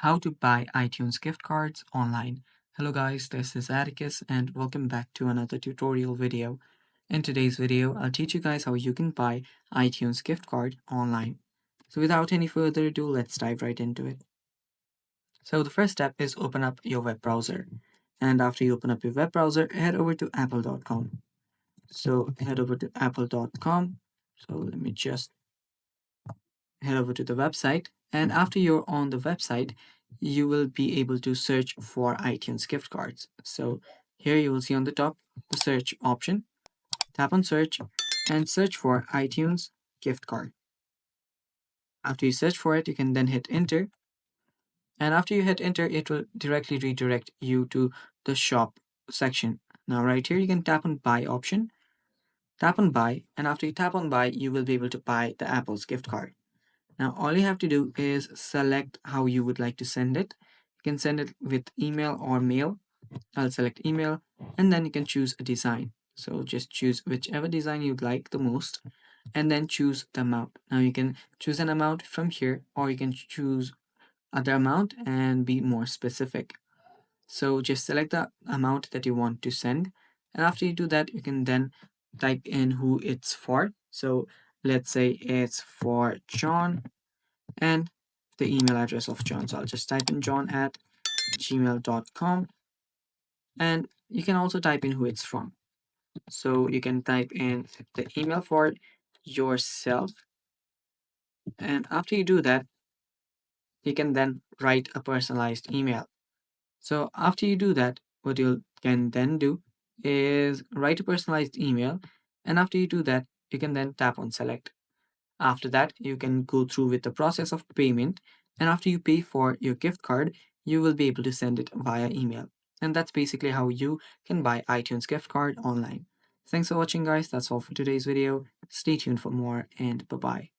How to buy iTunes gift cards online. Hello guys, this is Atticus and welcome back to another tutorial video. In today's video, I'll teach you guys how you can buy iTunes gift card online. So without any further ado, let's dive right into it. So the first step is open up your web browser. And after you open up your web browser, head over to apple.com. So head over to apple.com. So let me just head over to the website, and after you're on the website you will be able to search for iTunes gift cards. So here you will see on the top the search option. Tap on search and search for iTunes gift card. After you search for it, you can then hit enter, and after you hit enter it will directly redirect you to the shop section. Now right here you can tap on buy option. Tap on buy, and after you tap on buy you will be able to buy the Apple's gift card. Now all you have to do is select how you would like to send it. You can send it with email or mail. I'll select email, and then you can choose a design. So just choose whichever design you'd like the most and then choose the amount. Now you can choose an amount from here, or you can choose other amount and be more specific. So just select the amount that you want to send, and after you do that you can then type in who it's for. So let's say it's for John and the email address of John. So I'll just type in john@gmail.com, and you can also type in who it's from. So you can type in the email for yourself, and after you do that, you can then write a personalized email. So after you do that, what you can then do is write a personalized email, and after you do that, you can then tap on select. After that, you can go through with the process of payment, and after you pay for your gift card, you will be able to send it via email. And that's basically how you can buy iTunes gift card online. Thanks for watching guys, that's all for today's video. Stay tuned for more, and bye bye.